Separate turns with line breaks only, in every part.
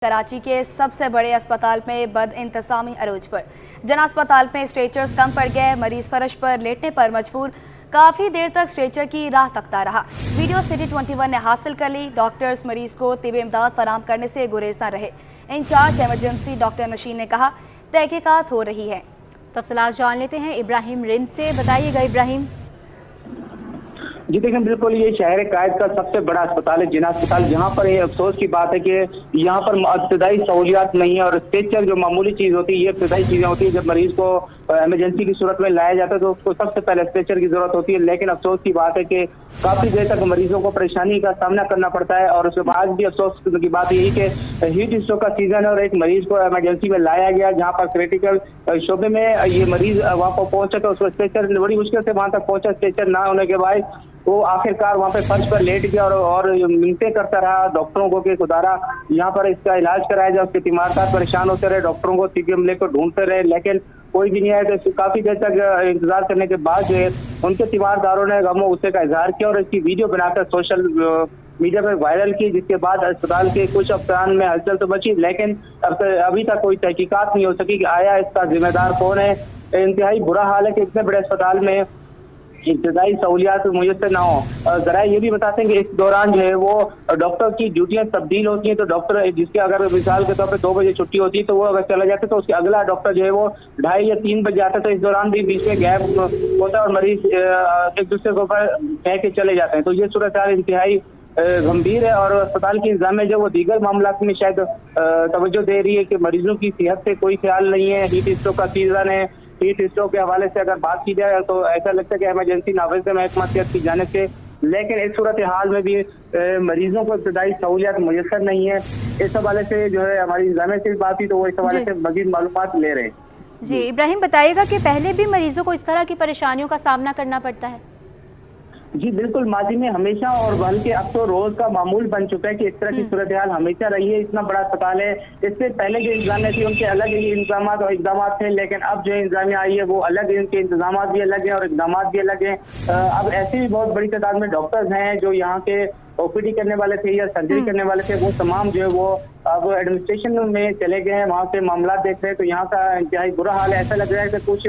कराची के सबसे बड़े अस्पताल में बद इंतजामी अरूज पर। जन अस्पताल में स्ट्रेचर्स कम पड़ गए, मरीज फर्श पर लेटने पर मजबूर, काफी देर तक स्ट्रेचर की राह तकता रहा। वीडियो सिटी 21 ने हासिल कर ली। डॉक्टर्स मरीज को तिब इमदाद फराम करने से गुरेज न रहे। इंचार्ज एमरजेंसी डॉक्टर नशीन ने कहा, तहकीकात हो रही है। तफसीलात जान लेते हैं इब्राहिम रिंद से। बताइएगा इब्राहिम।
जी देखिए, बिल्कुल ये शहर कायद का सबसे बड़ा अस्पताल है, जिना अस्पताल, जहाँ पर ये अफसोस की बात है कि यहाँ पर इब्तदाई सहूलियात नहीं है और स्ट्रेचर जो मामूली चीज़ होती है, ये इब्तदाई चीज़ें होती है। जब मरीज को इमरजेंसी की सूरत में लाया जाता है तो उसको सबसे पहले स्ट्रेचर की जरूरत होती है। लेकिन अफसोस की बात है कि काफ़ी देर तक मरीजों को परेशानी का सामना करना पड़ता है। और उसके बाद भी अफसोस की बात यही कि हीट स्ट्रोक का सीजन है और एक मरीज को इमरजेंसी में लाया गया, जहाँ पर क्रिटिकल शोबे में ये मरीज वहाँ पर पहुंचा तो उसको स्ट्रेचर बड़ी मुश्किल से वहाँ तक पहुंचा। स्ट्रेचर ना होने के बाद वो आखिरकार वहाँ पे फर्श पर लेट गया और मिन्नतें करता रहा डॉक्टरों को कि खुदारा यहाँ पर इसका इलाज कराया जाए। उसके तीमारदार परेशान होते रहे, डॉक्टरों को सीपीएम लेकर ढूंढते रहे, लेकिन कोई भी नहीं आया। तो काफी देर तक इंतजार करने के बाद जो है उनके तीमारदारों ने गमो गुस्से का इजहार किया और इसकी वीडियो बनाकर सोशल मीडिया पर वायरल की, जिसके बाद अस्पताल के कुछ अफसरान में हलचल तो बची, लेकिन अभी तक कोई तहकीकात नहीं हो सकी कि आया इसका जिम्मेदार कौन है। इंतहाई बुरा हाल है कि इतने बड़े अस्पताल में इब्तदाई सहूलियात मुयस्सर ना हो। जरा ये भी बताते हैं कि इस दौरान जो है वो डॉक्टर की ड्यूटियां तब्दील होती हैं। तो डॉक्टर जिसके अगर मिसाल के तौर पे 2 बजे छुट्टी होती है तो वो अगर चला जाता है तो उसके अगला डॉक्टर जो है वो 2:30 या 3 बजे आता है। तो इस दौरान भी बीच में गैप होता है और मरीज एक दूसरे के ऊपर कह के चले जाते हैं। तो ये सूरत हाल इंतहाई गंभीर है और अस्पताल की इंतजामिया जो वो दीगर मामला में शायद तवज्जो दे रही है कि मरीजों की सेहत से कोई ख्याल नहीं है। हीट स्ट्रोक का सीजन है। हीट स्ट्रोक के हवाले से अगर बात की जाए तो ऐसा लगता है कि इमरजेंसी नाफिज महकमा सेहत की जानिब से, लेकिन इस सूरत हाल में भी मरीजों को इब्तदाई सहूलियात मुयस्सर नहीं है। इस हवाले से जो है हमारी इंतजामिया से बात हुई तो वो इस हवाले से मजीद मालूमात ले रहे हैं।
जी इब्राहिम, बताइएगा कि पहले भी मरीजों को इस तरह की परेशानियों का सामना करना पड़ता है?
जी बिल्कुल, माजी में हमेशा और बल्कि अब तो रोज का मामूल बन चुका है कि इस तरह की सूरत हाल हमेशा रही है। इतना बड़ा अस्पताल है, इससे पहले जो इंतजामिया थी उनके अलग ही इंतजाम और इकदाम थे, लेकिन अब जो इंतजामिया आई है वो अलग है, इनके इंतजाम भी अलग हैं और इकदाम भी अलग हैं। अब ऐसी भी बहुत बड़ी तादाद में डॉक्टर्स हैं जो यहाँ के ओपीडी करने वाले थे या सर्जरी करने वाले थे, वो तमाम जो है वो अब एडमिनिस्ट्रेशन में चले गए हैं, वहाँ से मामला देख रहे हैं। तो यहाँ का इंतहाई बुरा हाल है। ऐसा लग रहा है कि कुछ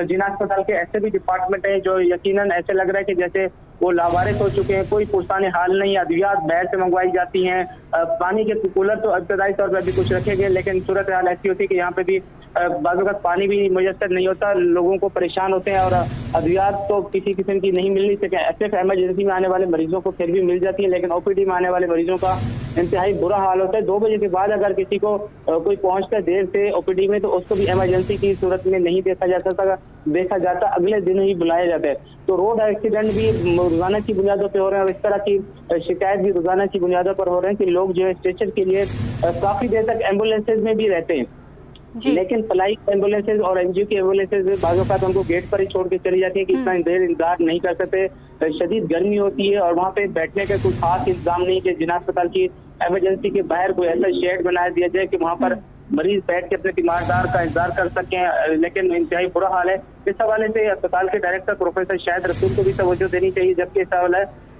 जिना अस्पताल के ऐसे भी डिपार्टमेंट है जो यकीनन ऐसे लग रहा है कि जैसे वो लावारिस हो चुके हैं, कोई पुरसाने हाल नहीं। अद्वियात बाहर से मंगवाई जाती हैं, पानी के कूलर तो इब्तदाई तौर पर अभी कुछ रखे गए, लेकिन सूरत हाल ऐसी होती है कि यहाँ पे भी बाज़ वक़्त पानी भी मुयस्सर नहीं होता, लोगों को परेशान होते हैं और अद्वियात तो किसी किस्म की नहीं मिलनी चाहिए। ऐसे इमरजेंसी में आने वाले मरीजों को फिर भी मिल जाती है, लेकिन ओपीडी में आने वाले मरीजों का इंतहाई बुरा हाल होता है। 2 बजे के बाद अगर किसी को कोई पहुंचता है देर से ओपीडी में तो उसको भी इमरजेंसी की सूरत में नहीं देखा जाता, अगले दिन ही बुलाया जाता है। तो रोड एक्सीडेंट भी रोजाना की बुनियादों पर हो रहे हैं और इस तरह की शिकायत भी रोजाना की बुनियादों पर हो रहे हैं कि लोग जो है स्ट्रेचर के लिए काफी देर तक एम्बुलेंसेज में भी रहते हैं, लेकिन फ्लाई एम्बुलेंसेज और एनजीओ की एम्बुलेंसेज बाज़ औक़ात उनको गेट पर ही छोड़ के चली जाती है कि इतना देर इंतजार नहीं कर सकते। शदीद गर्मी होती है और वहाँ पे बैठने का कोई खास इंतजाम नहीं कि जिना अस्पताल की इमरजेंसी के बाहर कोई ऐसा शेड बनाया दिया जाए कि वहाँ पर मरीज बैठ के अपने तीमारदार का इंतजार कर सकें, लेकिन इंतहाई बुरा हाल है। इस हवाले से अस्पताल के डायरेक्टर प्रोफेसर शाहिद रसूल को भी तवज्जो देनी चाहिए, जबकि इस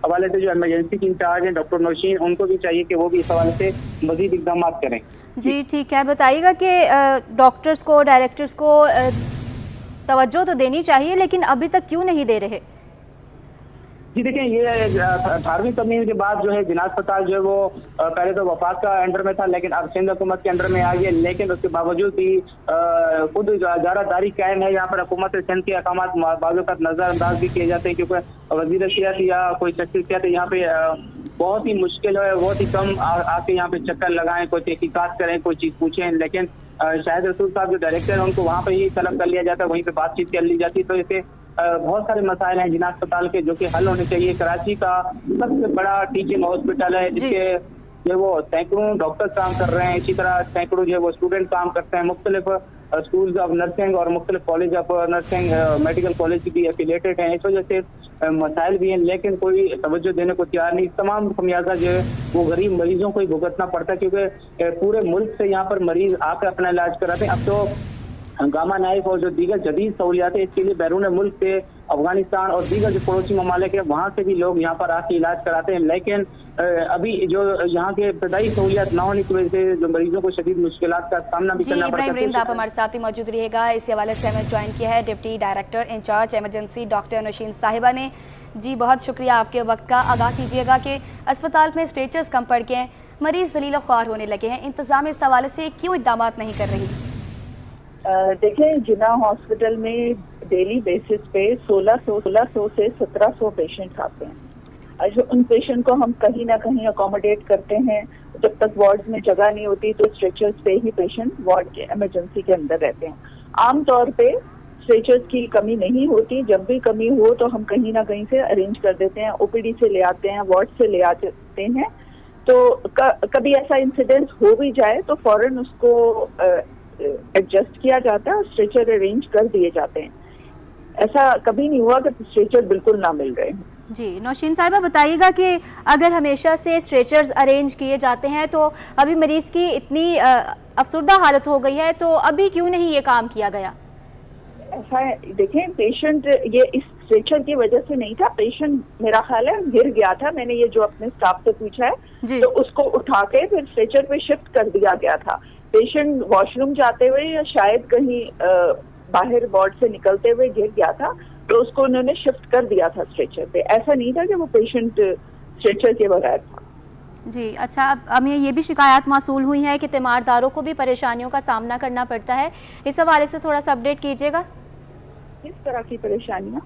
हवाले से जो इमरजेंसी की इंचार्ज है डॉक्टर नौशीन, उनको भी चाहिए कि वो भी इस हवाले से मजीद इकदाम करें।
जी ठीक है, बताइएगा कि डॉक्टर्स को, डायरेक्टर्स को तवज्जो तो देनी चाहिए, लेकिन अभी तक क्यों नहीं दे रहे?
जी देखिए, ये 18वीं तरमीम के बाद जो है जिना अस्पताल जो है वो पहले तो वफाक का अंडर में था, लेकिन अब सिंध हुकूमत के अंडर में आ गया। लेकिन उसके बावजूद भी खुद इजारादारी कायम है। यहाँ पर हुकूमत सिंध के अहकाम बाज़ औक़ात नजरअंदाज भी किए जाते हैं, क्योंकि वज़ीर सेहत या कोई शख्सियत यहाँ पे बहुत ही मुश्किल है, बहुत ही कम आके यहाँ पे चक्कर लगाएं, कोई तहकीकात करें, कोई चीज़ पूछें। लेकिन शाहिद रसूल साहब जो डायरेक्टर हैं उनको वहाँ पे ही तलब कर लिया जाता है, वहीं पे बातचीत कर ली जाती है। तो इसे बहुत सारे मसाइल हैं जिना अस्पताल के जो कि हल होने चाहिए। कराची का सबसे बड़ा टीचिंग हॉस्पिटल है, जिसके जो वो सैकड़ों डॉक्टर काम कर रहे हैं, इसी तरह सैकड़ों जो है वो स्टूडेंट काम करते हैं। मुख्तलिफ स्कूल्स ऑफ नर्सिंग और मुख्तलिफ college of nursing, medical college भी एफिलेटेड हैं। इस वजह से मसाइल भी हैं, लेकिन कोई तवज्जो देने को तैयार नहीं। तमाम खमियाजा जो है वो गरीब मरीजों को ही भुगतना पड़ता है, क्योंकि पूरे मुल्क से यहाँ पर मरीज आकर अपना इलाज कराते हैं। अब तो हंगामा नाइफ और जो दीगर जदीद सहूलियात है इसके लिए बैरून मुल्क से अफगानिस्तान और दीगर जो पड़ोसी ममालिक है वहाँ से भी लोग यहाँ पर आके इलाज कराते हैं। लेकिन अभी जो यहाँ के इब्तदाई सहूलियात न होने की वजह से जो मरीजों को शदीद मुश्किलात का सामना भी करना पड़ता है।
इब्राहिम रिंद आप हमारे साथ ही मौजूद रहिएगा। इसी हवाले से हमें ज्वाइन किया है deputy director incharge emergency doctor Nausheen साहिबा ने। जी बहुत शुक्रिया आपके वक्त का। आगाह कीजिएगा कि अस्पताल में स्ट्रेचर्स कम पड़ गए हैं, मरीज जलील ख्वार होने लगे हैं, इंतजाम इस हवाले से क्यों इकदाम नहीं कर रही?
देखें, जिन्ना हॉस्पिटल में डेली बेसिस पे 1600 से 1700 पेशेंट्स आते हैं। जो उन पेशेंट को हम कहीं ना कहीं अकोमोडेट करते हैं। जब तक वार्ड में जगह नहीं होती तो स्ट्रेचर्स पे ही पेशेंट वार्ड के इमरजेंसी के अंदर रहते हैं। आमतौर पे स्ट्रेचर्स की कमी नहीं होती, जब भी कमी हो तो हम कहीं ना कहीं से अरेंज कर देते हैं, ओपीडी से ले आते हैं, वार्ड से ले आते हैं। तो कभी ऐसा इंसिडेंट हो भी जाए तो फौरन उसको एडजस्ट किया जाता है और स्ट्रेचर अरेंज कर दिए जाते हैं। ऐसा कभी नहीं हुआ कि स्ट्रेचर बिल्कुल ना मिल रहे हैं।
जी नौशीन साहिबा बताइएगा कि अगर हमेशा से स्ट्रेचर्स अरेंज किए जाते हैं तो अभी मरीज की इतनी अफसरदा हालत हो गई है, तो अभी क्यों नहीं ये काम किया गया?
ऐसा है, देखें, पेशेंट ये इस स्ट्रेचर की वजह से नहीं था। पेशेंट मेरा ख्याल है गिर गया था। मैंने ये जो अपने स्टाफ से पूछा है तो उसको उठा के फिर स्ट्रेचर पे शिफ्ट कर दिया गया था। पेशेंट वॉशरूम जाते हुए या शायद कहीं बाहर वार्ड से निकलते हुए गिर गया था तो उसको उन्होंने शिफ्ट कर दिया था स्ट्रेचर पे। ऐसा नहीं था कि वो पेशेंट स्ट्रेचर के बगैर था।
जी अच्छा, अब हमें ये भी शिकायत मौसूल हुई है कि तीमारदारों को भी परेशानियों का सामना करना पड़ता है, इस हवाले से थोड़ा सा अपडेट कीजिएगा।
किस तरह की परेशानियाँ?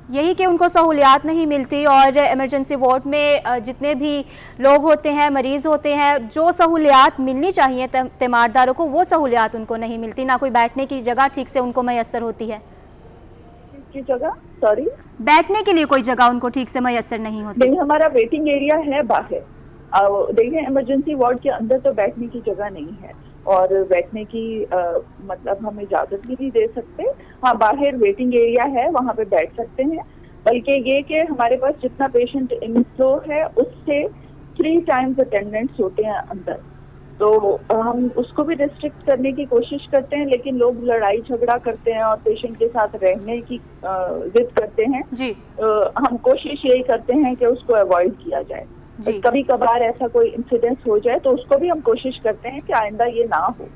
यही कि उनको सहूलियात नहीं मिलती और इमरजेंसी वार्ड में जितने भी लोग होते हैं, मरीज होते हैं, जो सहूलियात मिलनी चाहिए तीमारदारों को वो सहूलियात उनको नहीं मिलती। ना कोई बैठने की जगह ठीक से उनको मैसर होती है।
की जगह, सॉरी,
बैठने के लिए कोई जगह उनको ठीक से मैसर नहीं होती।
नहीं, हमारा वेटिंग एरिया है बाहर। देखिए, इमरजेंसी वार्ड के अंदर तो बैठने की जगह नहीं है और बैठने की मतलब हम इजाजत भी नहीं दे सकते। हाँ, बाहर वेटिंग एरिया है, वहाँ पे बैठ सकते हैं। बल्कि ये कि हमारे पास जितना पेशेंट इनफ्लो है उससे 3 टाइम्स अटेंडेंट्स होते हैं अंदर, तो हम उसको भी रिस्ट्रिक्ट करने की कोशिश करते हैं। लेकिन लोग लड़ाई झगड़ा करते हैं और पेशेंट के साथ रहने की जिद करते हैं जी। हम कोशिश यही करते हैं कि उसको अवॉइड किया जाए। कभी कभार ऐसा कोई इंसिडेंस हो जाए तो उसको भी हम कोशिश करते हैं कि आइंदा ये ना हो।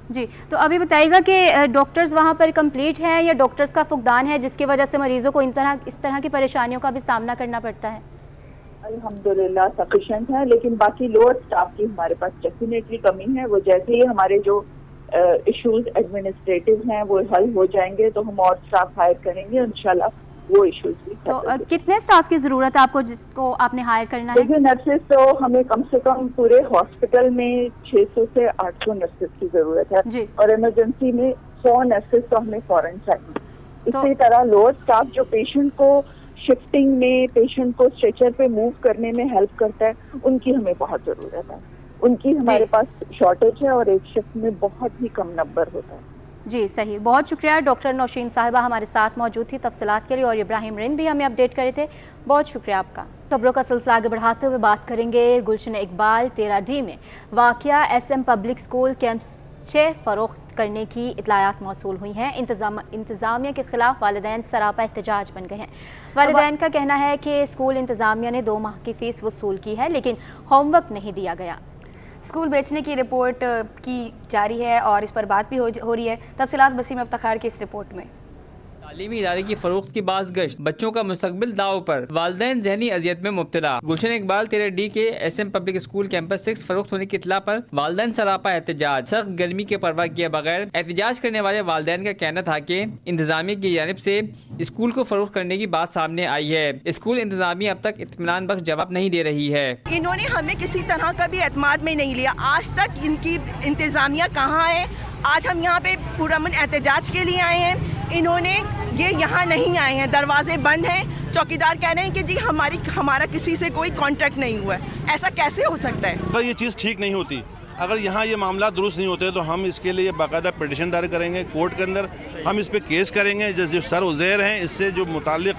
जी, तो अभी बताइएगा कि डॉक्टर्स वहाँ पर कंप्लीट हैं या डॉक्टर्स का फुकदान है जिसकी वजह से मरीजों को इस तरह की परेशानियों का भी सामना करना पड़ता है?
अल्हम्दुलिल्लाह सफिशिएंट है, लेकिन बाकी लोअर स्टाफ की हमारे पास डेफिनेटली कमी है। वो जैसे ही हमारे जो इश्यूज एडमिनिस्ट्रेटिव हैं वो हल हो जाएंगे तो हम और स्टाफ हायर करेंगे इंशाल्लाह, वो इश्यूज भी।
तो कितने स्टाफ की जरूरत है आपको जिसको आपने हायर करना है?
देखिए, नर्सेज तो हमें कम से कम पूरे हॉस्पिटल में 600 से 800 नर्सेज की जरूरत है और इमरजेंसी में 100 नर्सेज तो हमें फौरन चाहिए। इसी तरह लोअर स्टाफ जो पेशेंट को शिफ्टिंग में, पेशेंट को स्ट्रेचर पे मूव करने में हेल्प करता है, उनकी हमें बहुत जरूरत है। उनकी हमारे पास शॉर्टेज है और एक शिफ्ट में बहुत ही कम नंबर होता है।
जी सही, बहुत शुक्रिया। डॉक्टर नौशीन साहिबा हमारे साथ मौजूद थी तफसीलात के लिए और इब्राहिम रिंद भी हमें अपडेट करे थे, बहुत शुक्रिया आपका। खबरों का सिलसिला आगे बढ़ाते हुए बात करेंगे गुलशन इकबाल 13D में वाक़या SM पब्लिक स्कूल कैंप 6 फरोख्त करने की इतलायात मौसूल हुई हैं। इंतज़ामिया के खिलाफ वालिदैन सरापा एहतजाज बन गए हैं। वालिदैन का कहना है कि स्कूल इंतज़ामिया ने 2 माह की फ़ीस वसूल की है लेकिन होमवर्क नहीं दिया गया। स्कूल बेचने की रिपोर्ट की जारी है और इस पर बात भी हो रही है। तफसीलात वसीम इफ्तिखार की इस रिपोर्ट में।
तालीमी इदारे की फरोख्त की बाज़ गश्त, बच्चों का मुस्तकबिल दाव पर, वालिदैन ज़हनी अजियत में मुब्तला। गुलशन इकबाल 13D के SM पब्लिक स्कूल कैंपस 6 फरोख्त होने की इतला पर वालिदैन सरापा एहतजाज। सख्त गर्मी के परवाह किए बगैर एहतजाज करने वाले वालिदैन का कहना था कि इंतजामिया की जानिब से स्कूल को फरोख्त करने की बात सामने आई है। स्कूल इंतजामिया अब तक इत्मीनान बख्श जवाब नहीं दे रही है।
इन्होंने हमें किसी तरह का भी एतमाद में नहीं लिया। आज तक इनकी इंतजामिया कहाँ है? आज हम यहाँ पे पुरअमन एहतजाज के लिए आए हैं, इन्होंने ये यहाँ नहीं आए हैं, दरवाजे बंद हैं। चौकीदार कह रहे हैं कि जी हमारा किसी से कोई कांटेक्ट नहीं हुआ है। ऐसा कैसे हो सकता है?
अगर ये चीज़ ठीक नहीं होती, अगर यहाँ ये मामला दुरुस्त नहीं होते तो हम इसके लिए बाकायदा पिटिशन दायर करेंगे कोर्ट के अंदर। हम इस पे केस करेंगे। जो सर उज़ैर हैं, इससे जो मुताल्लिक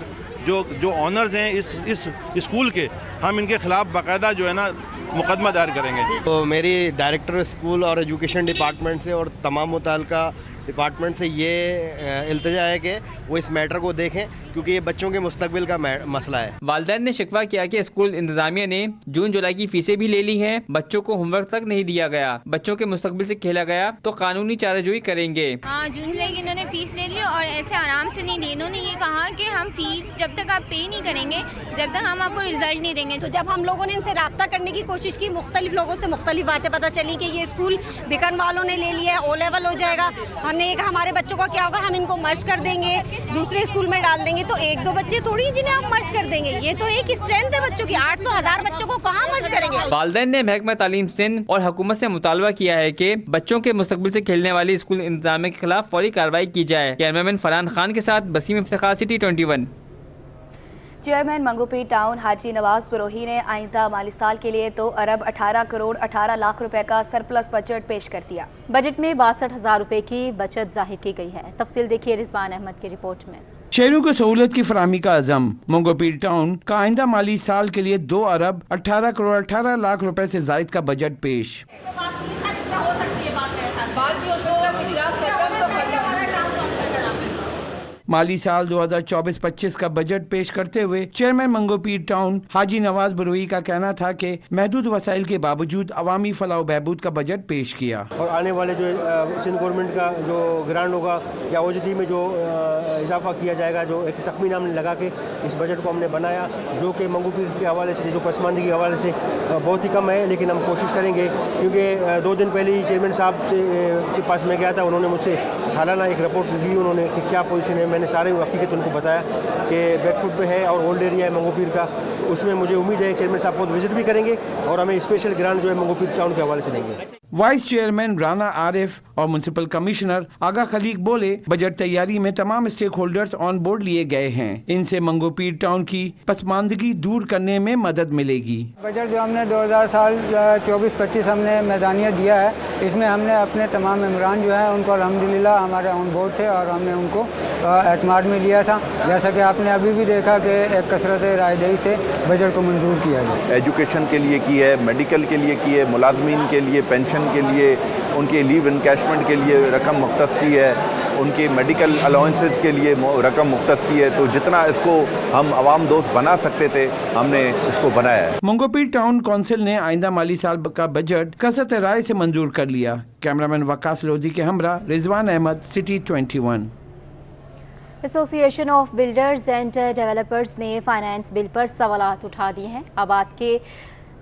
जो ऑनर्स हैं इस स्कूल के, हम इनके ख़िलाफ़ बाकायदा जो है ना मुकदमा दायर करेंगे।
तो मेरी डायरेक्टर स्कूल और एजुकेशन डिपार्टमेंट से और तमाम मुताल्लिका डिपार्टमेंट से ये इल्तिजा है कि वो इस मैटर को देखें, क्योंकि ये बच्चों के मुस्तकबिल का मसला है।
वालिदैन ने शिकवा किया कि स्कूल इंतजामिया ने जून जुलाई की फीसें भी ले ली हैं, बच्चों को होमवर्क तक नहीं दिया गया, बच्चों के मुस्तकबिल से खेला गया तो कानूनी चाराजोई करेंगे।
हाँ, जून जुलाई की इन्होंने फीस ले ली और ऐसे आराम से नहीं दी। इन्होंने ये कहा कि हम फीस जब तक आप पे नहीं करेंगे, जब तक हम आपको रिजल्ट नहीं देंगे।
तो जब हम लोगों ने इनसे रब्ता करने की कोशिश की, मुख्तलिफ लोगों से मुख्तलिफ बातें पता चली कि ये स्कूल बिकन वालों ने ले लिया है, O लेवल हो जाएगा। हमने ये कहा हमारे बच्चों का क्या होगा, हम इनको मर्ज कर देंगे, दूसरे स्कूल में डाल देंगे। तो एक दो बच्चे थोड़ी जिन्हें हम मर्ज कर देंगे, ये तो एक स्ट्रेंथ है बच्चों की। 800,000 बच्चों को कहाँ मर्ज करेंगे।
वालिदैन ने महकमा तालीम सिंध और हुकूमत से मुतालबा किया है कि बच्चों के मुस्तकबिल से खेलने वाली स्कूल इंतजामिया के खिलाफ फौरी कार्रवाई की जाए। कैमरामैन फरहान खान के साथ Basim Iftikhar, city 21।
Chairman Manghopir town Haji Nawaz Brohi ने आइंदा माली साल के लिए 2 अरब 18 करोड़ 18 लाख रुपए का सरप्लस बजट पेश कर दिया।
बजट में 62,000 रुपए की बचत जाहिर की गई है। तफसील देखिए रिजवान अहमद की रिपोर्ट में।
शहरों को सहूलत की फराहमी का अज़म। मंगोपीर टाउन का आइंदा माली साल के लिए 2 अरब 18 करोड़ 18 लाख रुपए से जायद का बजट पेश। माली साल 2024-25 का बजट पेश करते हुए चेयरमैन मंगोपीर टाउन हाजी नवाज बरोही का कहना था कि महदूद वसाइल के बावजूद अवामी फलाह बहबूद का बजट पेश किया।
और आने वाले जो सिंध गवर्नमेंट का जो ग्रांट होगा या OJT में जो इजाफा किया जाएगा, जो एक तखमीना हमने लगा के इस बजट को हमने बनाया, जो कि मंगोपीर के हवाले से, जो पसमानदगी के हवाले से बहुत ही कम है, लेकिन हम कोशिश करेंगे। क्योंकि 2 दिन पहले ही चेयरमैन साहब से के पास में गया था, उन्होंने मुझसे सालाना एक रिपोर्ट ली, उन्होंने कि क्या पोजीशन है। मैंने सारे हकीकत उनको बताया कि बैकफुट पे है और ओल्ड एरिया है मंगोपीर का। उसमें मुझे उम्मीद है चेयरमैन साहब को विजिट भी करेंगे और हमें स्पेशल ग्रांट जो है मंगोपीर टाउन के हवाले से देंगे।
वाइस चेयरमैन राना आरिफ और म्युनिसिपल कमिश्नर आगा खलीक बोले, बजट तैयारी में तमाम स्टेक होल्डर्स ऑन बोर्ड लिए गए हैं। इनसे मंगोपीर टाउन की पसमानदगी दूर करने में मदद मिलेगी।
बजट जो हमने 2024-25 हमने मैदानिया दिया है, इसमें हमने अपने तमाम मेम्बरान जो है उनको अल्हम्दुलिल्लाह हमारे ऑन बोर्ड थे और हमने उनको एतमाद में लिया था। जैसा कि आपने अभी भी देखा कि एक कसरत रायदही से बजट को मंजूर किया गया।
एजुकेशन के लिए की है, मेडिकल के लिए की है, मुलाजमीन के लिए पेंशन के लिए, उनके लीव इनकैशमेंट के लिए रकम मुख्तस की है, उनके मेडिकल अलाउंसेस के लिए रकम मुख्तस की है। तो जितना इसको हम आवाम दोस्त बना सकते थे, हमने इसको बनाया है।
मंगोपीर टाउन काउंसिल ने आइंदा माली साल का बजट कसरत राय से मंजूर कर लिया। कैमरामैन वकास लोधी के हमरा Rizwan Ahmed, city 21।
Association of builders and developers ने फाइनेंस बिल पर सवालात उठा दिए हैं। आबाद के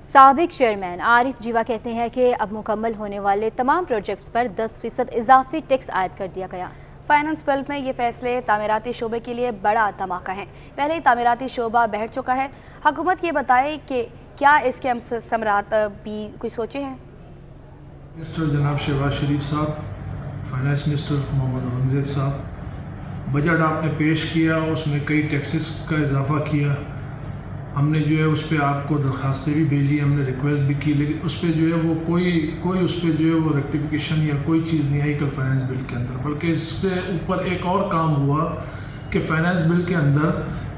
साबिक चेयरमैन आरिफ जीवा कहते हैं कि अब मुकम्मल होने वाले तमाम प्रोजेक्ट्स पर 10% इजाफी टैक्स आयद कर दिया गया।
फाइनेंस बिल में ये फैसले तामीराती शोबे के लिए बड़ा धमाका है। पहले ही तामीराती शोबा बैठ चुका है। हुकूमत ये बताए कि क्या इसके समरात भी कुछ सोचे हैं।
मिनिस्टर जनाब शहबाज शरीफ साहब, फाइनेंस मिनिस्टर मोहम्मद औरंगजेब साहब, बजट आपने पेश किया, उसमें कई टैक्सेस का इजाफा किया। हमने जो है उस पर आपको दरख्वास्तें भी भेजी, हमने रिक्वेस्ट भी की, लेकिन उस पर जो है वो कोई उस पर जो है वो रेक्टिफिकेशन या कोई चीज़ नहीं आई कल फाइनेंस बिल के अंदर। बल्कि इसके ऊपर एक और काम हुआ कि फाइनेंस बिल के अंदर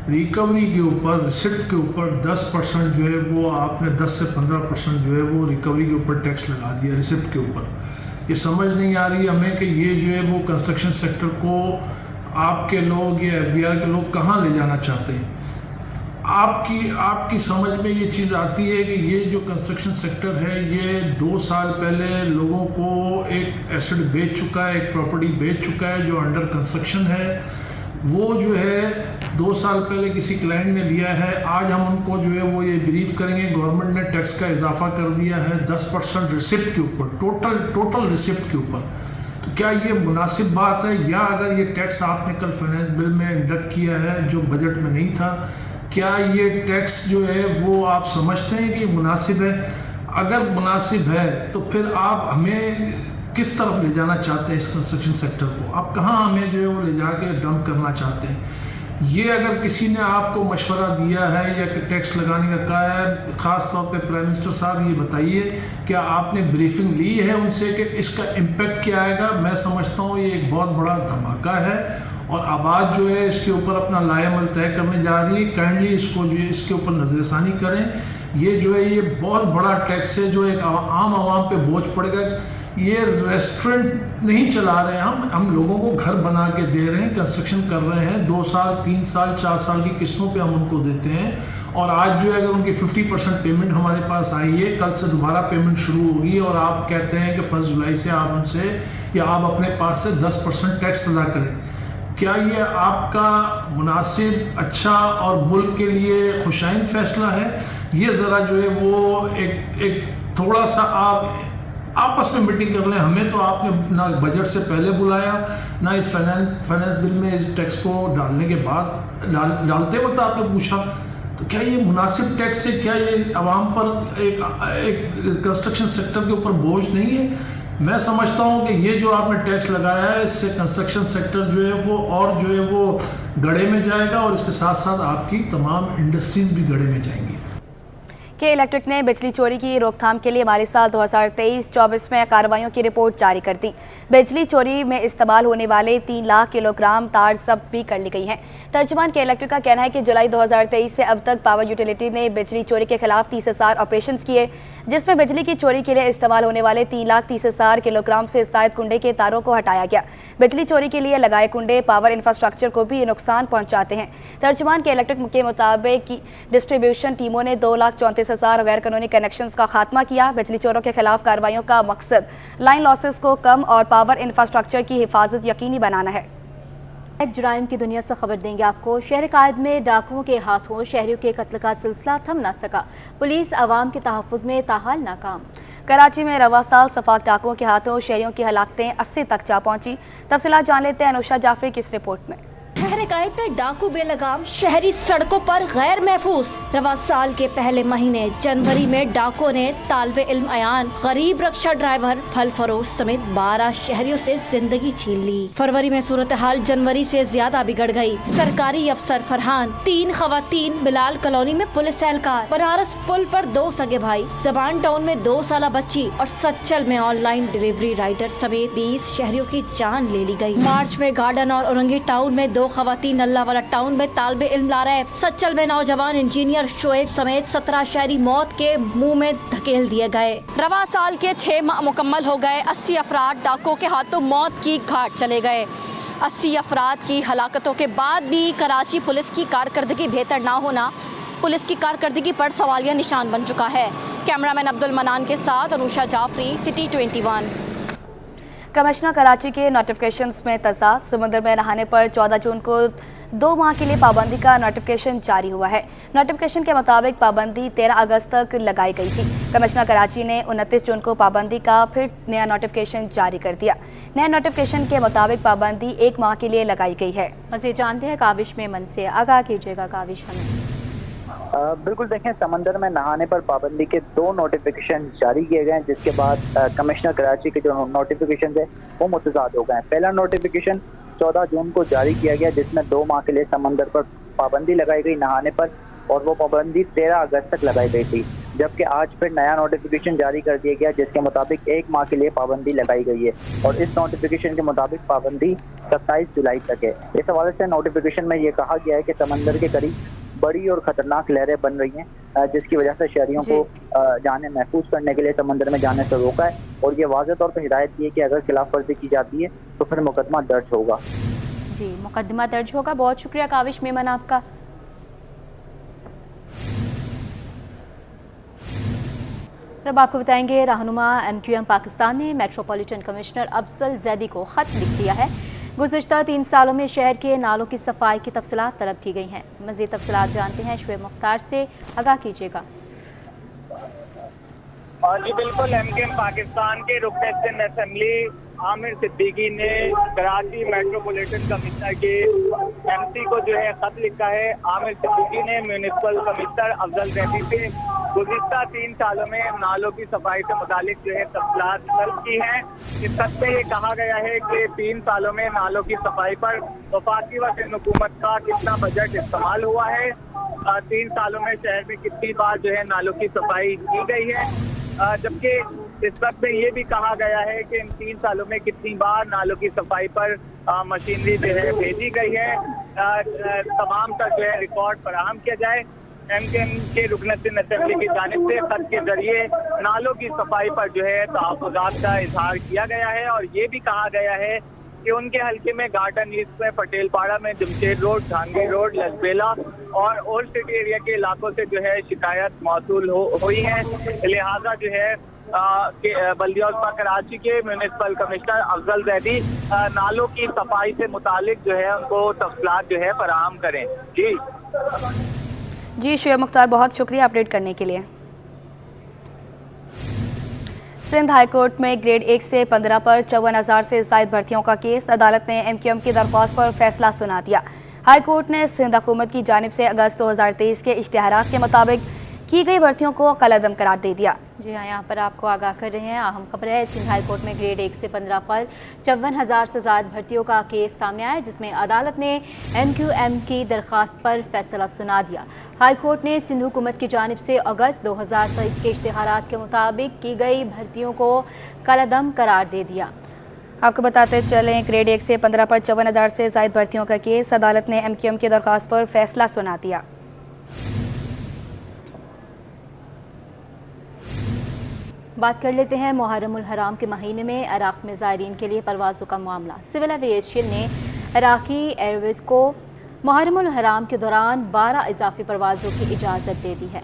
रिकवरी के ऊपर, रिसिप्ट के ऊपर 10% जो है वो आपने 10 से 15% जो है वो रिकवरी के ऊपर टैक्स लगा दिया रिसिप्ट के ऊपर। ये समझ नहीं आ रही हमें कि ये जो है वो कंस्ट्रक्शन सेक्टर को आपके लोग या FBR के लोग कहाँ ले जाना चाहते हैं। आपकी समझ में ये चीज़ आती है कि ये जो कंस्ट्रक्शन सेक्टर है, ये 2 साल पहले लोगों को एक एसेट बेच चुका है, एक प्रॉपर्टी बेच चुका है जो अंडर कंस्ट्रक्शन है। वो जो है 2 साल पहले किसी क्लाइंट ने लिया है। आज हम उनको जो है वो ये ब्रीफ करेंगे, गवर्नमेंट ने टैक्स का इजाफा कर दिया है 10% रिसिप्ट के ऊपर, टोटल रिसिप्ट के ऊपर। तो क्या ये मुनासिब बात है? या अगर ये टैक्स आपने कल फाइनेंस बिल में इंडक्ट किया है जो बजट में नहीं था, क्या ये टैक्स जो है वो आप समझते हैं कि मुनासिब है? अगर मुनासिब है तो फिर आप हमें किस तरफ ले जाना चाहते हैं इस कंस्ट्रक्शन सेक्टर को? आप कहाँ हमें जो है वो ले जाके डंप करना चाहते हैं? ये अगर किसी ने आपको मशवरा दिया है या कि टैक्स लगाने का कहा है, ख़ास तौर पे प्राइम मिनिस्टर साहब ये बताइए, क्या आपने ब्रीफिंग ली है उनसे कि इसका इम्पेक्ट क्या आएगा? मैं समझता हूँ ये एक बहुत बड़ा धमाका है और आबाद जो है इसके ऊपर अपना लाएमल तय करने जा रही है। काइंडली इसको जो है इसके ऊपर नज़रसानी करें। ये जो है ये बहुत बड़ा टैक्स है जो एक आम आवाम पे बोझ पड़ेगा। ये रेस्टोरेंट नहीं चला रहे हैं, हम लोगों को घर बना के दे रहे हैं, कंस्ट्रक्शन कर रहे हैं, 2 साल 3 साल 4 साल की किस्तों पे हम उनको देते हैं। और आज जो है अगर उनकी 50% पेमेंट हमारे पास आई है, कल से दोबारा पेमेंट शुरू होगी और आप कहते हैं कि 1 जुलाई से आप उनसे या आप अपने पास से 10% टैक्स अदा करें, क्या ये आपका मुनासिब, अच्छा और मुल्क के लिए खुशाइन फैसला है? ये ज़रा जो है वो एक थोड़ा सा आप आपस में मीटिंग कर लें। हमें तो आपने ना बजट से पहले बुलाया, ना इस फाइनेंस बिल में इस टैक्स को डालने के बाद डालते वक्त आपने पूछा। तो क्या ये मुनासिब टैक्स है? क्या ये आवाम पर एक कंस्ट्रक्शन सेक्टर के ऊपर बोझ नहीं है? मैं समझता हूँ कि ये जो आपने टैक्स लगाया है, इससे कंस्ट्रक्शन सेक्टर जो है वो और जो है वो गड़े में जाएगा और इसके साथ साथ आपकी तमाम इंडस्ट्रीज भी गड़े में जाएंगी।
के इलेक्ट्रिक ने बिजली चोरी की रोकथाम के लिए माली साल 2023-24 में कार्रवाइयों की रिपोर्ट जारी कर दी। बिजली चोरी में इस्तेमाल होने वाले 3 लाख किलोग्राम तार जब्त भी कर ली गई हैं। तर्जुमान के इलेक्ट्रिक का कहना है कि जुलाई 2023 से अब तक पावर यूटिलिटी ने बिजली चोरी के खिलाफ 30,000 ऑपरेशन किए, जिसमें बिजली की चोरी के लिए इस्तेमाल होने वाले 3,30,000 किलोग्राम से शायद कुंडे के तारों को हटाया गया। बिजली चोरी के लिए लगाए कुंडे पावर इंफ्रास्ट्रक्चर को भी नुकसान पहुंचाते हैं। तर्जुमान के इलेक्ट्रिक के मुताबिक डिस्ट्रीब्यूशन टीमों ने 2,34,000 गैर कानूनी कनेक्शंस का खात्मा किया। बिजली चोरों के खिलाफ कार्रवाइयों का मकसद लाइन लॉसेस को कम और पावर इंफ्रास्ट्रक्चर की हिफाजत यकीनी बनाना है।
जुराइम की दुनिया से खबर देंगे आपको। शहर कायद में डाकुओं के हाथों शहरियों के कत्ल का सिलसिला थम न सका। पुलिस आवाम के तहफ़्फ़ुज़ में ताहाल नाकाम। कराची में रवा साल सफाक डाकुओं के हाथों शहरियों की हलाकतें 80 तक जा पहुंची। तफसीलात जान लेते हैं अनुषा जाफरी की इस रिपोर्ट में।
शहर कायद में डाकू बेलगाम, शहरी सड़कों पर गैर महफूज। रवा साल के पहले महीने जनवरी में डाकुओं ने तालिबे इल्म अयान, गरीब रक्षा ड्राइवर, फल फरोश समेत 12 शहरियों से जिंदगी छीन ली। फरवरी में सूरत हाल जनवरी से ज्यादा बिगड़ गई। सरकारी अफसर फरहान, 3 खवातीन, बिलाल कॉलोनी में पुलिस एहलकार, बनारस पुल पर 2 सगे भाई, जबान टाउन में 2 साला बच्ची और सच्चल में ऑनलाइन डिलीवरी राइडर समेत 20 शहरियों की जान ले ली गई। मार्च में गार्डन और औरंगी टाउन में 2 खवातीन, नल्ला वाला टाउन में तालिबे इल्म ला रहे, सच्चल में नौजवान इंजीनियर शोएब समेत 17 शहरी मौत के मुंह में धकेल दिए गए। रवा साल के 6 माह मुकम्मल हो गए। 80 अफराद डाकुओं के हाथों मौत की घाट चले गए। 80 अफराद की हलाकतों के बाद भी कराची पुलिस की कारकर्दगी बेहतर ना होना पुलिस की कारकर्दगी पर सवालिया निशान बन चुका है। कैमरामैन अब्दुल मनान के साथ अनुषा जाफरी, सिटी 21।
कमिश्नर कराची के नोटिफिकेशंस में तजाद। समुद्र में नहाने पर 14 जून को 2 माह के लिए पाबंदी का नोटिफिकेशन जारी हुआ है। नोटिफिकेशन के मुताबिक पाबंदी 13 अगस्त तक लगाई गई थी। कमिश्नर कराची ने 29 जून को पाबंदी का फिर नया नोटिफिकेशन जारी कर दिया। नए नोटिफिकेशन के मुताबिक पाबंदी 1 माह के लिए लगाई गई है।
मज़ीद जानते हैं काविश मेमन से। आगाह कीजिएगा काविश हमें।
बिल्कुल, देखें, समंदर में नहाने पर पाबंदी के 2 नोटिफिकेशन जारी किए गए हैं, जिसके बाद कमिश्नर कराची के जो नोटिफिकेशन है वो मुतजाद हो गए हैं। पहला नोटिफिकेशन 14 जून को जारी किया गया, जिसमें 2 माह के लिए समंदर पर पाबंदी लगाई गई नहाने पर, और वो पाबंदी 13 अगस्त तक लगाई गई थी। जबकि आज फिर नया नोटिफिकेशन जारी कर दिया गया, जिसके मुताबिक 1 माह के लिए पाबंदी लगाई गई है, और इस नोटिफिकेशन के मुताबिक पाबंदी 27 जुलाई तक है। इस हवाले से नोटिफिकेशन में ये कहा गया है कि समंदर के करीब बड़ी और खतरनाक लहरें बन रही हैं, जिसकी वजह से शहरियों को जाने महफूज करने के लिए समंदर में जाने से रोका है, और ये वाज़ेह तौर पर हिदायत की है कि अगर खिलाफ वर्जी की जाती है तो फिर मुकदमा दर्ज होगा।
जी, मुकदमा दर्ज होगा। बहुत शुक्रिया काविश मेमन आपका। अब आपको बताएंगे रहनुमा MQM पाकिस्तान ने मेट्रोपॉलिटन कमिश्नर अफजल जैदी को खत लिख दिया है। गुज़िश्ता 3 सालों में शहर के नालों की सफाई की तफसीलात तलब की गई हैं। मज़ीद तफसीलात जानते हैं शुएब मुख्तार से। आगाह कीजिएगा।
जी बिल्कुल, MQM पाकिस्तान के रुकन असेंबली आमिर सिद्दीकी ने कराची मेट्रोपॉलिटन कमिश्नर के MC को जो है खत लिखा है। आमिर सिद्दीकी ने म्यूनिसिपल कमिश्नर अफजल जैदी से गुज़िश्ता 3 सालों में नालों की सफाई से मुतालिक जो है तफसीलात तलब की हैं। इस खत में ये कहा गया है कि 3 सालों में नालों की सफाई पर वफाकी व सिंध हुकूमत का कितना बजट इस्तेमाल हुआ है, 3 सालों में शहर में कितनी बार जो है नालों की सफाई की गई है, जबकि इस वक्त में ये भी कहा गया है कि इन 3 सालों में कितनी बार नालों की सफाई पर मशीनरी जो है भेजी गई है, तमाम तक जो है रिकॉर्ड फराहम किया जाए। MKM के रुकन असेंबली की जानिब से खत के जरिए नालों की सफाई पर जो है तहफ़्फ़ुज़ात का इजहार किया गया है और ये भी कहा गया है कि उनके हल्के में गार्डन ईस्ट में पटेलपाड़ा में जमशेद रोड, जहांगीर रोड, लसबेला और ओल्ड सिटी एरिया के इलाकों से जो है शिकायत मौसूल हुई है। लिहाजा जो है बल्दिया कराची के म्यूनिसिपल कमिश्नर अफजल जैदी नालों की सफाई से मुतालिक जो है उनको तफसीलात जो है फराहम करें।
जी शुएब मुख्तार, बहुत शुक्रिया अपडेट करने के लिए। सिंध हाईकोर्ट में ग्रेड 1 से 15 पर 54,000 से ज़ायद भर्तियों का केस। अदालत ने MQM की दरख्वास्त पर फैसला सुना दिया। हाईकोर्ट ने सिंध हुकूमत की जानिब से अगस्त 2023 के इश्तिहारात के मुताबिक की गई भर्तियों को कलअदम करार दे दिया।
जी हाँ, यहाँ पर आपको आगाह कर रहे हैं अहम खबर है। सिंध हाई कोर्ट में ग्रेड 1 से 15 पर 54,000 से ज़ायद भर्तियों का केस सामने आया, जिसमें अदालत ने MQM की दरख्वास्त पर फैसला सुना दिया। हाई कोर्ट ने सिंध हुकूमत की जानिब से अगस्त 2023 के इश्तिहारात के मुताबिक की गई भर्तियों को कलअदम करार दे दिया।
आपको बताते चलें, ग्रेड 1 से 15 पर 54,000 से ज़ायद भर्तियों का केस। अदालत ने MQM की दरख्वास्त पर फैसला सुना दिया।
बात कर लेते हैं मुहर्रमुल हराम के महीने में इराक़ में ज़ायरीन के लिए परवाज़ों का मामला। सिविल एविएशन ने इराक़ी एयरवेज़ को मुहर्रमुल हराम के दौरान 12 इजाफी परवाज़ों की इजाज़त दे दी है।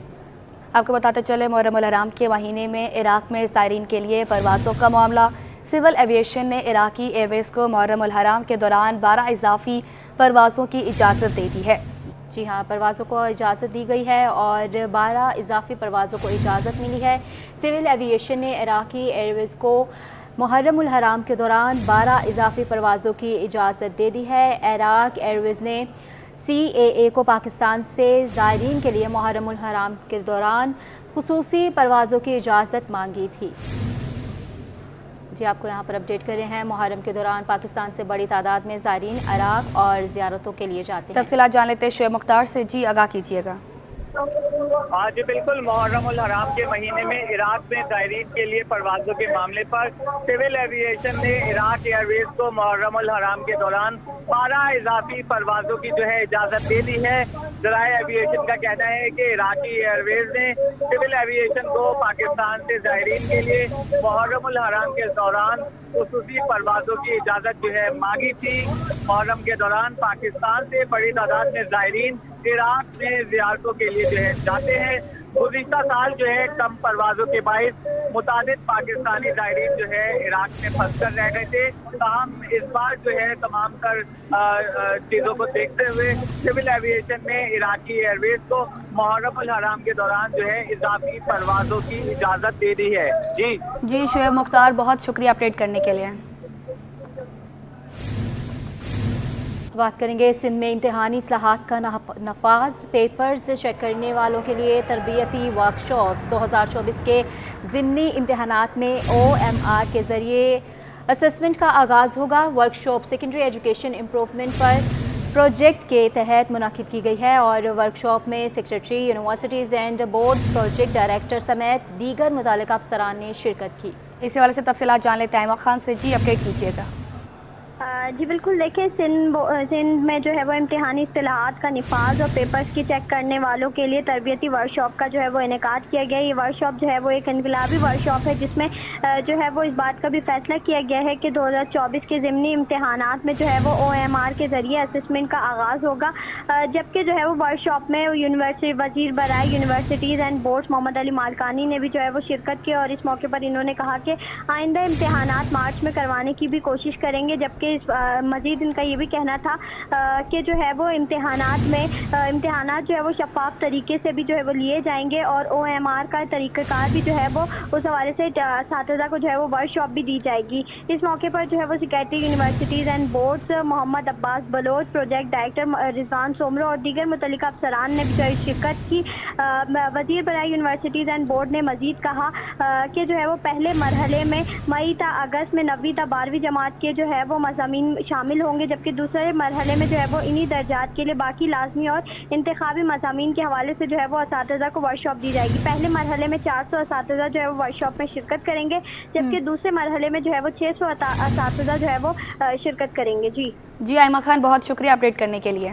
आपको बताते चले, मुहर्रमुल हराम के महीने में इराक़ में ज़ायरीन के लिए परवाज़ों का मामला। सिविल एविएशन ने इराक़ी एयरवेज़ को मुहर्रमुल हराम के दौरान 12 इजाफी परवाज़ों की इजाज़त दे दी है।
जी हाँ, परवाज़ों को इजाज़त दी गई है और 12 इजाफी परवाज़ों को इजाज़त मिली है। सिविल एविएशन ने इराक़ी एयरवेज़ को मुहर्रमुल हराम के दौरान 12 इजाफी परवाज़ों की इजाज़त दे दी है। इराक़ एयरवेज़ ने CAA को पाकिस्तान से ज़ायरीन के लिए मुहर्रमुल हराम के दौरान खुसूसी परवाज़ों की इजाज़त मांगी थी। जी आपको यहाँ पर अपडेट कर रहे हैं, मुहर्रम के दौरान पाकिस्तान से बड़ी तादाद में ज़ायरीन इराक़ और ज़ियारतों के लिए जाते हैं।
तफसीलात जान लेते हैं शुएब मुख्तार से। जी आगाह कीजिएगा।
हाँ जी बिल्कुल, मुहर्रमुल हराम के महीने में इराक़ में ज़ायरीन के लिए परवाज़ों के मामले पर सिविल एविएशन ने इराक़ एयरवेज़ को मुहर्रमुल हराम के दौरान 12 इजाफी परवाज़ों की जो है इजाज़त दे दी है। ज़राए एविएशन का कहना है कि इराक़ी एयरवेज़ ने सिविल एविएशन को पाकिस्तान से ज़ायरीन के लिए मुहर्रमुल हराम के दौरान खुसूसी परवाज़ों की इजाज़त जो है मांगी थी। मुहर्रम के दौरान पाकिस्तान से बड़ी तादाद में ज़ायरीन इराक़ में ज़ियारतों के लिए जो है जाते हैं। गुज़िश्ता साल जो है कम परवाज़ों के बाइस मुतादिद पाकिस्तानी ज़ायरीन जो है इराक़ में फंस कर रह गए थे। ताहम इस बार जो है तमाम तर चीज़ों को देखते हुए सिविल एविएशन ने इराक़ी एयरवेज़ को मुहर्रमुल हराम के दौरान जो है इजाफी परवाज़ों की इजाज़त दे दी है। जी
शुएब मुख्तार, बहुत शुक्रिया अपडेट करने के लिए।
बात करेंगे सिंध में इम्तिहानी इस्लाहात का नफाज। पेपर्स चेक करने वालों के लिए तरबियती वर्कशॉप 2024 के ज़िमनी इम्तिहानात में OMR के ज़रिए असेसमेंट का आगाज़ होगा। वर्कशॉप सेकेंडरी एजुकेशन इम्प्रूवमेंट पर प्रोजेक्ट के तहत मुनाकिद की गई है और वर्कशॉप में secretary, universities and boards, project director समेत दीगर मुताल्लिक़ अफसरान ने शिरकत की।
इसी वाले से तफसीलात जान लेते हैं आयमा खान से। जी अपडेट कीजिएगा।
जी बिल्कुल, देखिए सिंध में जो है वो इम्तिहानी इस्तिलाहात का निफाज और पेपर्स की चेक करने वालों के लिए तरबियती वर्कशॉप का जो है वो इनेकाद किया गया। ये वर्कशॉप जो है वो एक इनकलाबी वर्कशॉप है, जिसमें जो है वो इस बात का भी फैसला किया गया है कि 2024 के ज़िमनी इम्तिहानात में जो है वो OMR के ज़रिए असेसमेंट का आगाज़ होगा। जबकि जो है वो वर्कशॉप में यूनिवर्सिटी वज़ीर बराए universities and boards Mohammad Ali Malkani ने भी जो है वो शिरकत की और इस मौके पर इन्होंने कहा कि आइंदा इम्तिहानात मार्च में करवाने की भी कोशिश करेंगे। जबकि मज़ीद इनका ये भी कहना था कि जो है वो इम्तिहानात जो है वो शफाफ तरीके से भी जो है वो लिए जाएंगे और OMR का तरीक़ाकार भी जो है वो उस हवाले से साथीज़ा को जो है वो वर्कशॉप भी दी जाएगी। इस मौके पर जो है वो secretary universities and boards Mohammad Abbas Baloch, project director Rizwan Soomro और दीगर मुतल्लिक़ अफसरान ने भी शिरकत की। वज़ीर बराए यूनिवर्सिटीज़ एंड बोर्ड ने मज़ीद कहा कि जो है वो पहले मरहले में मई ता अगस्त में 9वीं ता 12वीं जमात के जो है वो मज़ामीन शामिल होंगे, जबकि दूसरे मरहले में जो है वो इन्हीं दर्जात के लिए बाकी लाजमी और इंतखाबी मज़ामीन के हवाले से जो है वो असातिज़ा को वर्कशॉप दी जाएगी। पहले मरहले में 400 असातिज़ा जो है वो वर्कशॉप में शिरकत करेंगे, जबकि दूसरे मरहले में जो है वो 600 असातिज़ा जो है वो शिरकत करेंगे। जी
आयमा खान, बहुत शुक्रिया अपडेट करने के लिए।